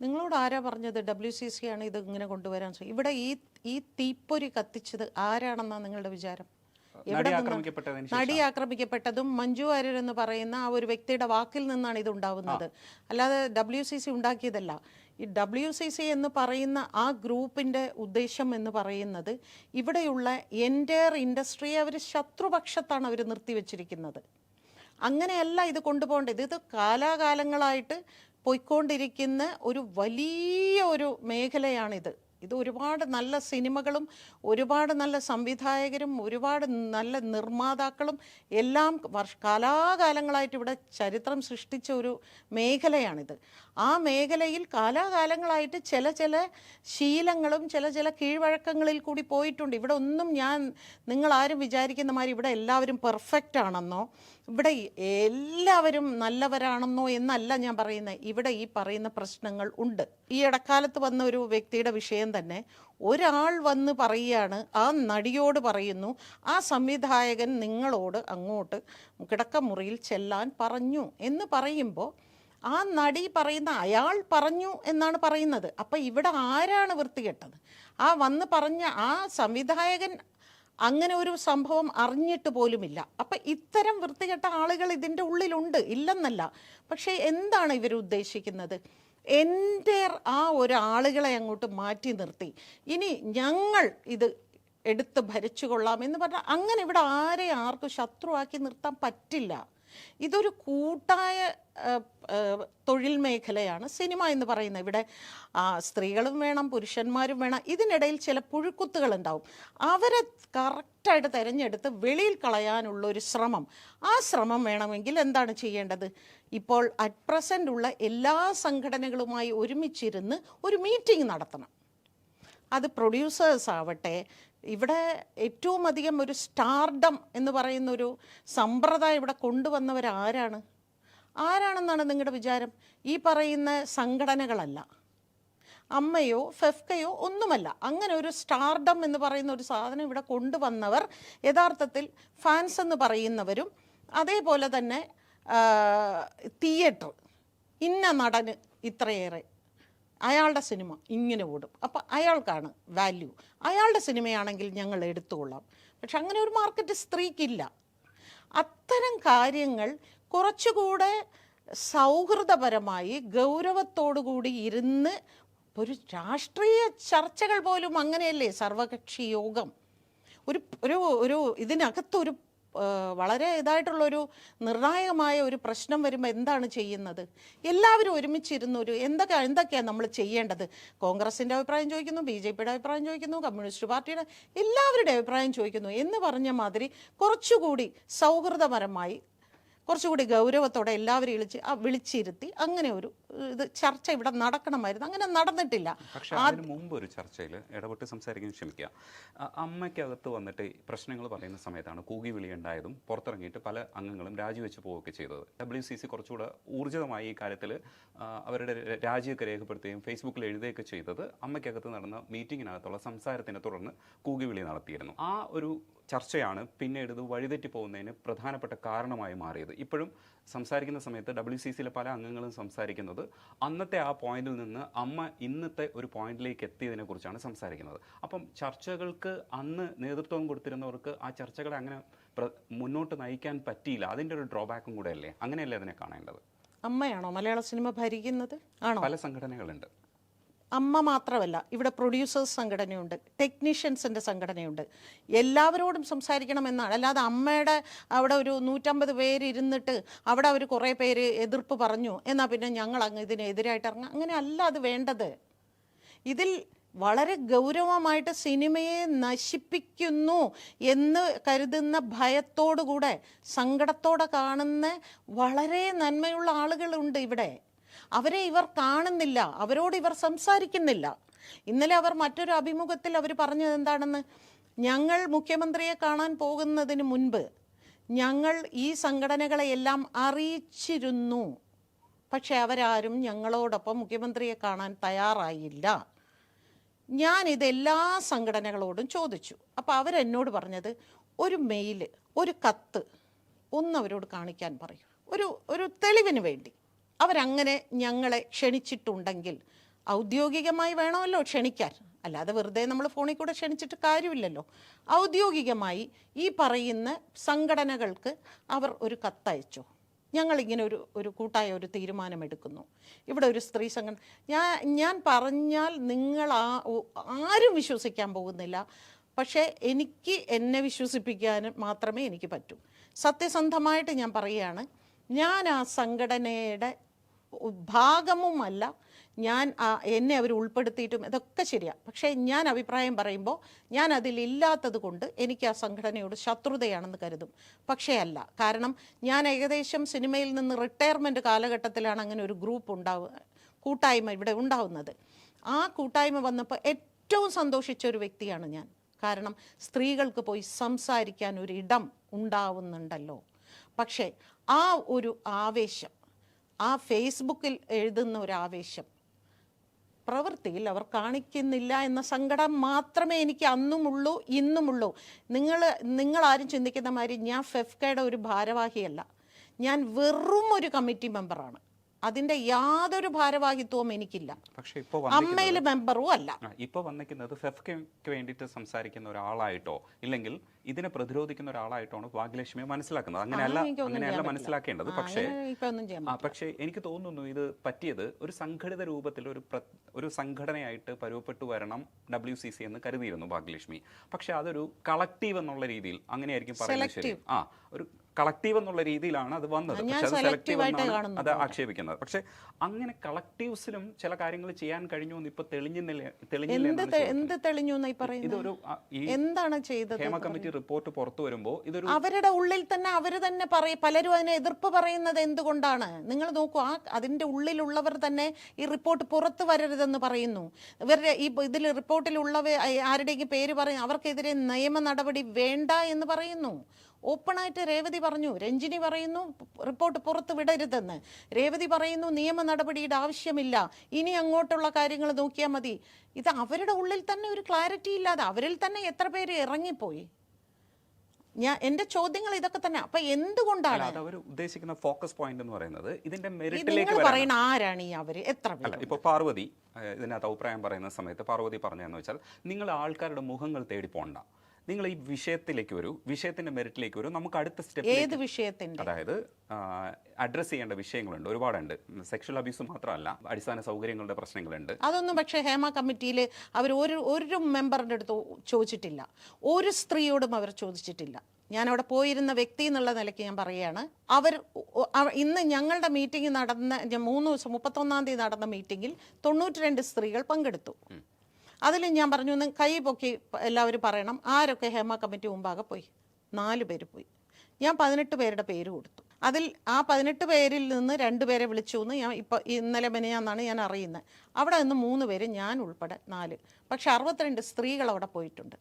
നിങ്ങളോട് ആരാ പറഞ്ഞത് WCC ആണ് ഇത് ഇങ്ങനെ കൊണ്ടുവരാൻ ഇവിടെ ഈ തീപ്പൊരി കത്തിച്ചത് ആരാണെന്നാണ് നിങ്ങളുടെ വിചാരം? എവിടെ നടി ആക്രമിക്കപ്പെട്ടതും മഞ്ജു വാര്യർ എന്ന് പറയുന്ന ആ ഒരു വ്യക്തിയുടെ വാക്കിൽ നിന്നാണ് ഇത് ഉണ്ടാവുന്നത്, അല്ലാതെ WCC ഉണ്ടാക്കിയതല്ല. ഈ WCC എന്ന് പറയുന്ന ആ ഗ്രൂപ്പിൻ്റെ ഉദ്ദേശം എന്ന് പറയുന്നത് ഇവിടെയുള്ള എൻ്റയർ ഇൻഡസ്ട്രിയെ അവർ ശത്രുപക്ഷത്താണ് അവർ നിർത്തിവെച്ചിരിക്കുന്നത്. അങ്ങനെയല്ല ഇത് കൊണ്ടുപോകേണ്ടത്. ഇത് കാലാകാലങ്ങളായിട്ട് പോയിക്കൊണ്ടിരിക്കുന്ന ഒരു വലിയ ഒരു മേഖലയാണിത്. ഇത് ഒരുപാട് നല്ല സിനിമകളും ഒരുപാട് നല്ല സംവിധായകരും ഒരുപാട് നല്ല നിർമ്മാതാക്കളും എല്ലാം കാലാകാലങ്ങളായിട്ട് ഇവിടെ ചരിത്രം സൃഷ്ടിച്ച ഒരു മേഖലയാണിത്. ആ മേഖലയിൽ കാലാകാലങ്ങളായിട്ട് ചില ശീലങ്ങളും ചില കീഴ്വഴക്കങ്ങളിൽ കൂടി പോയിട്ടുണ്ട്. ഇവിടെ ഒന്നും നിങ്ങളാരും വിചാരിക്കുന്ന മാതിരി ഇവിടെ എല്ലാവരും പെർഫെക്റ്റ് ആണെന്നോ ഇവിടെ എല്ലാവരും നല്ലവരാണെന്നോ എന്നല്ല ഞാൻ പറയുന്നത്. ഇവിടെ ഈ പറയുന്ന പ്രശ്നങ്ങൾ ഉണ്ട്. ഈ ഇടക്കാലത്ത് വന്ന ഒരു വ്യക്തിയുടെ വിഷയം തന്നെ ഒരാൾ വന്ന് പറയുകയാണ്, ആ നടിയോട് പറയുന്നു, ആ സംവിധായകൻ നിങ്ങളോട് അങ്ങോട്ട് കിടക്കമുറിയിൽ ചെല്ലാൻ പറഞ്ഞു എന്ന് പറയുമ്പോൾ ആ നടി പറയുന്ന അയാൾ പറഞ്ഞു എന്നാണ് പറയുന്നത്. അപ്പം ഇവിടെ ആരാണ് വൃത്തികെട്ടത്? ആ വന്ന് പറഞ്ഞ ആ സംവിധായകൻ അങ്ങനെ ഒരു സംഭവം അറിഞ്ഞിട്ട് പോലുമില്ല. അപ്പം ഇത്തരം വൃത്തികെട്ട ആളുകൾ ഇതിൻ്റെ ഉള്ളിലുണ്ട്, ഇല്ലെന്നല്ല. പക്ഷേ എന്താണ് ഇവർ ഉദ്ദേശിക്കുന്നത്? എൻ്റെ ആ ഒരാളുകളെ അങ്ങോട്ട് മാറ്റി നിർത്തി ഇനി ഞങ്ങൾ ഇത് എടുത്ത് ഭരിച്ചു കൊള്ളാം എന്ന് പറഞ്ഞാൽ അങ്ങനെ ഇവിടെ ആർക്കും ശത്രുവാക്കി നിർത്താൻ പറ്റില്ല. ഇതൊരു കൂട്ടായ തൊഴിൽ മേഖലയാണ് സിനിമ എന്ന് പറയുന്നത്. ഇവിടെ സ്ത്രീകളും വേണം പുരുഷന്മാരും വേണം. ഇതിനിടയിൽ ചില പുഴുക്കുത്തുകളുണ്ടാവും. അവരെ കറക്റ്റായിട്ട് തിരഞ്ഞെടുത്ത് വെളിയിൽ കളയാനുള്ളൊരു ശ്രമം, ആ ശ്രമം വേണമെങ്കിൽ എന്താണ് ചെയ്യേണ്ടത്? ഇപ്പോൾ അറ്റ് പ്രസൻ്റ് ഉള്ള എല്ലാ സംഘടനകളുമായി ഒരുമിച്ചിരുന്ന് ഒരു മീറ്റിംഗ് നടത്തണം. അത് പ്രൊഡ്യൂസേഴ്സ് ആവട്ടെ, ഇവിടെ ഏറ്റവും അധികം ഒരു സ്റ്റാർഡം എന്ന് പറയുന്ന ഒരു സമ്പ്രദായം ഇവിടെ ആരാണെന്നാണ് നിങ്ങളുടെ വിചാരം? ഈ പറയുന്ന സംഘടനകളല്ല, അമ്മയോ ഫെഫ്കയോ ഒന്നുമല്ല. അങ്ങനെ ഒരു സ്റ്റാർഡം എന്ന് പറയുന്ന ഒരു സാധനം ഇവിടെ കൊണ്ടുവന്നവർ യഥാർത്ഥത്തിൽ ഫാൻസ് എന്ന് പറയുന്നവരും അതേപോലെ തന്നെ തിയേറ്റർ, ഇന്ന നടന് ഇത്രയേറെ, അയാളുടെ സിനിമ ഇങ്ങനെ ഓടും, അപ്പം അയാൾക്കാണ് വാല്യൂ, അയാളുടെ സിനിമയാണെങ്കിൽ ഞങ്ങൾ എടുത്തുകൊള്ളാം. പക്ഷെ അങ്ങനെ ഒരു മാർക്കറ്റ് സ്ത്രീക്കില്ല. അത്തരം കാര്യങ്ങൾ കുറച്ചുകൂടെ സൗഹൃദപരമായി ഗൗരവത്തോടുകൂടി ഇരുന്ന് ഒരു രാഷ്ട്രീയ ചർച്ചകൾ പോലും അങ്ങനെയല്ലേ, സർവകക്ഷി യോഗം. ഒരു ഇതിനകത്തൊരു വളരെ ഇതായിട്ടുള്ളൊരു നിർണായകമായ ഒരു പ്രശ്നം വരുമ്പോൾ എന്താണ് ചെയ്യുന്നത്? എല്ലാവരും ഒരുമിച്ചിരുന്ന് എന്തൊക്കെയാണ് നമ്മൾ ചെയ്യേണ്ടത്? കോൺഗ്രസിൻ്റെ അഭിപ്രായം ചോദിക്കുന്നു, BJPയുടെ അഭിപ്രായം ചോദിക്കുന്നു, കമ്മ്യൂണിസ്റ്റ് പാർട്ടിയുടെ എല്ലാവരുടെ അഭിപ്രായം ചോദിക്കുന്നു എന്ന് പറഞ്ഞ മാതിരി കുറച്ചുകൂടി സൗഹൃദപരമായി കുറച്ചുകൂടി ഗൗരവത്തോടെ എല്ലാവരും വിളിച്ചിരുത്തി അങ്ങനെ ഒരു ചർച്ച ഇവിടെ നടക്കണമായിരുന്നു. അങ്ങനെ നടന്നിട്ടില്ല. പക്ഷേ അതിന് മുമ്പ് ഒരു ചർച്ചയിൽ ഇടപെട്ട് സംസാരിക്കാൻ ശ്രമിക്കുക. അമ്മയ്ക്കകത്ത് വന്നിട്ട് പ്രശ്നങ്ങൾ പറയുന്ന സമയത്താണ് കൂകി വിളി ഉണ്ടായതും പുറത്തിറങ്ങിയിട്ട് പല അംഗങ്ങളും രാജിവെച്ച് പോവുകയൊക്കെ ചെയ്തത്. WCC കുറച്ചുകൂടെ ഊർജിതമായി ഈ കാര്യത്തിൽ അവരുടെ രാജിയൊക്കെ രേഖപ്പെടുത്തുകയും ഫേസ്ബുക്കിൽ എഴുതുകയൊക്കെ ചെയ്തത് അമ്മയ്ക്കകത്ത് നടന്ന മീറ്റിങ്ങിനകത്തുള്ള സംസാരത്തിനെ തുടർന്ന് കൂകി വിളി നടത്തിയിരുന്നു. ആ ഒരു ചർച്ചയാണ് പിന്നീട് ഇത് വഴിതെറ്റി പോകുന്നതിന് പ്രധാനപ്പെട്ട കാരണമായി മാറിയത്. ഇപ്പോഴും സംസാരിക്കുന്ന സമയത്ത് WCCയിലെ പല അംഗങ്ങളും സംസാരിക്കുന്നത് അന്നത്തെ ആ പോയിന്റിൽ നിന്ന് അമ്മ ഇന്നത്തെ ഒരു പോയിന്റിലേക്ക് എത്തിയതിനെ കുറിച്ചാണ് സംസാരിക്കുന്നത്. അപ്പം ചർച്ചകൾക്ക് അന്ന് നേതൃത്വം കൊടുത്തിരുന്നവർക്ക് ആ ചർച്ചകളെ അങ്ങനെ മുന്നോട്ട് നയിക്കാൻ പറ്റിയില്ല. അതിൻ്റെ ഒരു ഡ്രോബാക്കും കൂടെ അല്ലേ? അങ്ങനെയല്ലേ അതിനെ കാണേണ്ടത്? അമ്മയാണോ മലയാള സിനിമ ഭരിക്കുന്നത്? ആണോ? പല സംഘടനകളുണ്ട്. അമ്മ മാത്രമല്ല, ഇവിടെ പ്രൊഡ്യൂസേഴ്സ് സംഘടനയുണ്ട്, ടെക്നീഷ്യൻസിൻ്റെ സംഘടനയുണ്ട്. എല്ലാവരോടും സംസാരിക്കണമെന്നാണ്. അല്ലാതെ അമ്മയുടെ അവിടെ ഒരു 150 പേര് ഇരുന്നിട്ട് അവിടെ അവർ കുറേ പേര് എതിർപ്പ് പറഞ്ഞു എന്നാൽ പിന്നെ ഞങ്ങൾ അങ്ങ് ഇതിനെതിരായിട്ട് ഇറങ്ങാം, അങ്ങനെ അല്ല അത് വേണ്ടത്. ഇതിൽ വളരെ ഗൗരവമായിട്ട് സിനിമയെ നശിപ്പിക്കുന്നു എന്ന് കരുതുന്ന ഭയത്തോടുകൂടെ സങ്കടത്തോടെ കാണുന്ന വളരെ നന്മയുള്ള ആളുകളുണ്ട് ഇവിടെ. അവരെ ഇവർ കാണുന്നില്ല, അവരോട് ഇവർ സംസാരിക്കുന്നില്ല. ഇന്നലെ അവർ മറ്റൊരു അഭിമുഖത്തിൽ അവർ പറഞ്ഞത് എന്താണെന്ന്, ഞങ്ങൾ മുഖ്യമന്ത്രിയെ കാണാൻ പോകുന്നതിന് മുൻപ് ഞങ്ങൾ ഈ സംഘടനകളെയെല്ലാം അറിയിച്ചിരുന്നു, പക്ഷെ അവരാരും ഞങ്ങളോടൊപ്പം മുഖ്യമന്ത്രിയെ കാണാൻ തയ്യാറായില്ല. ഞാനിതെല്ലാ സംഘടനകളോടും ചോദിച്ചു. അപ്പോൾ അവരെന്നോട് പറഞ്ഞത് ഒരു മെയില്, ഒരു കത്ത് ഒന്നവരോട് കാണിക്കാൻ പറയൂ, ഒരു തെളിവിന് വേണ്ടി. അവരങ്ങനെ ഞങ്ങളെ ക്ഷണിച്ചിട്ടുണ്ടെങ്കിൽ ഔദ്യോഗികമായി വേണമല്ലോ ക്ഷണിക്കാൻ, അല്ലാതെ വെറുതെ നമ്മൾ ഫോണിൽ കൂടെ ക്ഷണിച്ചിട്ട് കാര്യമില്ലല്ലോ. ഔദ്യോഗികമായി ഈ പറയുന്ന സംഘടനകൾക്ക് അവർ ഒരു കത്തയച്ചോ, ഞങ്ങളിങ്ങനെ ഒരു കൂട്ടായ ഒരു തീരുമാനമെടുക്കുന്നു, ഇവിടെ ഒരു സ്ത്രീ സംഘടന. ഞാൻ പറഞ്ഞാൽ നിങ്ങൾ ആരും വിശ്വസിക്കാൻ പോകുന്നില്ല. പക്ഷേ എന്നെ വിശ്വസിപ്പിക്കാൻ മാത്രമേ എനിക്ക് പറ്റൂ. സത്യസന്ധമായിട്ട് ഞാൻ പറയുകയാണ്, ഞാൻ ആ സംഘടനയുടെ ഭാഗവുമല്ല. എന്നെ അവർ ഉൾപ്പെടുത്തിയിട്ടും ഇതൊക്കെ ശരിയാണ്. പക്ഷേ ഞാൻ അഭിപ്രായം പറയുമ്പോൾ ഞാൻ അതിലില്ലാത്തത് കൊണ്ട് എനിക്ക് ആ സംഘടനയോട് ശത്രുതയാണെന്ന് കരുതും. പക്ഷേ അല്ല. കാരണം ഞാൻ ഏകദേശം സിനിമയിൽ നിന്ന് റിട്ടയർമെൻറ്റ് കാലഘട്ടത്തിലാണ് അങ്ങനെ ഒരു ഗ്രൂപ്പ് കൂട്ടായ്മ ഇവിടെ ഉണ്ടാവുന്നത്. ആ കൂട്ടായ്മ വന്നപ്പോൾ ഏറ്റവും സന്തോഷിച്ച ഒരു വ്യക്തിയാണ് ഞാൻ. കാരണം സ്ത്രീകൾക്ക് പോയി സംസാരിക്കാൻ ഒരു ഇടം ഉണ്ടാവുന്നുണ്ടല്ലോ. പക്ഷേ ആ ഒരു ആവേശം, ആ ഫേസ്ബുക്കിൽ എഴുതുന്ന ഒരു ആവേശം പ്രവൃത്തിയിൽ അവർ കാണിക്കുന്നില്ല എന്ന സങ്കടം മാത്രമേ എനിക്ക് അന്നുമുള്ളൂ, ഇന്നുമുള്ളൂ. നിങ്ങൾ ആരും ചിന്തിക്കുന്ന മാതിരി ഞാൻ ഫെഫ്കയുടെ ഒരു ഭാരവാഹിയല്ല. ഞാൻ വെറും ഒരു കമ്മിറ്റി മെമ്പറാണ്. അതിൻ്റെ യാതൊരു ഭാരവാഹിത്വവും എനിക്കില്ല. പക്ഷേ ഇപ്പോൾ അമ്മയിൽ മെമ്പറും അല്ല. ഇപ്പോൾ വന്നിരിക്കുന്നത് ഫെഫ്കയ്ക്ക് വേണ്ടിയിട്ട് സംസാരിക്കുന്ന ഒരാളായിട്ടോ ഇല്ലെങ്കിൽ ഇതിനെ പ്രതിരോധിക്കുന്ന ഒരാളായിട്ടാണ് ഭാഗ്യലക്ഷ്മിയെ മനസ്സിലാക്കുന്നത്. അങ്ങനെയല്ല മനസ്സിലാക്കേണ്ടത്. പക്ഷേ എനിക്ക് തോന്നുന്നു ഇത് പറ്റിയത് ഒരു സംഘടിത രൂപത്തിൽ ഒരു സംഘടനയായിട്ട് പരുവപ്പെട്ടു വരണം WCC എന്ന് കരുതിയിരുന്നു ഭാഗ്യലക്ഷ്മി. പക്ഷെ അതൊരു കളക്റ്റീവ് എന്നുള്ള രീതിയിൽ അങ്ങനെയായിരിക്കും പറയുന്നത്. ശരി, ഒരു കളക്റ്റീവ് എന്നുള്ള രീതിയിലാണ് അത് വന്നത്. പക്ഷെ അത് സെലക്റ്റീവ് എന്നാണ് അത് ആക്ഷേപിക്കുന്നത്. പക്ഷെ അങ്ങനെ കളക്റ്റീവ്സിലും ചില കാര്യങ്ങൾ ചെയ്യാൻ കഴിഞ്ഞു എന്ന് ഇപ്പൊ എന്താണ് ചെയ്തത്? ഹേമ കമ്മിറ്റി റിപ്പോർട്ട് പുറത്തു വരുമ്പോൾ ഇതൊരു അവരുടെ ഉള്ളിൽ തന്നെ പലരും അതിനെ എതിർപ്പ് പറയുന്നത് എന്തുകൊണ്ടാണ്? നിങ്ങൾ നോക്കൂ, അതിന്റെ ഉള്ളിലുള്ളവർ തന്നെ ഈ റിപ്പോർട്ട് പുറത്തു വരരുതെന്ന് പറയുന്നു. ഇവരുടെ ഇതിൽ റിപ്പോർട്ടിലുള്ളവ ആരുടെയും പേര് പറയും, അവർക്കെതിരെ നിയമ നടപടി വേണ്ട എന്ന് പറയുന്നു. ഓപ്പണായിട്ട് രേവതി പറഞ്ഞു, രഞ്ജിനി പറയുന്നു റിപ്പോർട്ട് പുറത്ത് വിടരുതെന്ന്. രേവതി പറയുന്നു നിയമ നടപടിയുടെ ആവശ്യമില്ല, ഇനി അങ്ങോട്ടുള്ള കാര്യങ്ങൾ നോക്കിയാൽ മതി. ഇത് അവരുടെ ഉള്ളിൽ തന്നെ ഒരു ക്ലാരിറ്റി ഇല്ലാതെ അവരിൽ തന്നെ എത്ര പേര് ഇറങ്ങിപ്പോയി. എന്റെ ചോദ്യങ്ങൾ ഇതൊക്കെ തന്നെ. അപ്പൊ എന്തുകൊണ്ടാണ് അവർ ഉദ്ദേശിക്കുന്ന ഫോക്കസ് പോയിന്റ് എന്ന് പറയുന്നത് ഇതിന്റെ മെറിറ്റിലേക്ക് പറയുന്ന ആരാണ് ഈ അവര്? എത്ര പേര്? ഇപ്പൊ പാർവതി ഇതിനകത്ത് അഭിപ്രായം പറയുന്ന സമയത്ത് പാർവതി പറഞ്ഞതെന്ന് വെച്ചാൽ, നിങ്ങൾ ആൾക്കാരുടെ മുഖങ്ങൾ തേടി പോണ്ട, നിങ്ങൾ ഈ വിഷയത്തിലേക്ക് വരൂ, വിഷയത്തിന്റെ മെറിറ്റിലേക്ക് വരൂ, നമുക്ക് അടുത്ത സ്റ്റെപ്പ്. ഏത് വിഷയത്തിന്റെ? അതായത് അഡ്രസ് ചെയ്യേണ്ട വിഷയങ്ങളുണ്ട്, ഒരുപാടുണ്ട്. സെക്ഷൽ അബ്യൂസ് മാത്രമല്ല, അടിസ്ഥാന സൗകര്യങ്ങളുടെ പ്രശ്നങ്ങളുണ്ട്. അതൊന്നും പക്ഷേ ഹേമ കമ്മിറ്റിയിൽ അവർ ഒരു മെമ്പറിൻ്റെ അടുത്ത് ചോദിച്ചിട്ടില്ല, ഒരു സ്ത്രീയോടും അവർ ചോദിച്ചിട്ടില്ല. ഞാൻ അവിടെ പോയിരുന്ന വ്യക്തി എന്നുള്ള നിലയ്ക്ക് ഞാൻ പറയുകയാണ്, ഇന്ന് ഞങ്ങളുടെ മീറ്റിംഗ് നടന്ന 31-ാം തീയതി നടന്ന മീറ്റിങ്ങിൽ 92 സ്ത്രീകൾ പങ്കെടുത്തു. അതിൽ ഞാൻ പറഞ്ഞു, കൈ പൊക്കി എല്ലാവരും പറയണം ആരൊക്കെ ഹേമ കമ്മിറ്റി മുമ്പാകെ പോയി. 4 പേര് പോയി. ഞാൻ 18 പേരുടെ പേര് കൊടുത്തു. അതിൽ ആ 18 പേരിൽ നിന്ന് 2 പേരെ വിളിച്ചു എന്ന് ഇന്നലെ മെനയാന്നാണ് ഞാൻ അറിയുന്നത്. അവിടെ നിന്ന് 3 പേര്, ഞാൻ ഉൾപ്പെടെ 4. പക്ഷെ 62 സ്ത്രീകൾ അവിടെ പോയിട്ടുണ്ട്.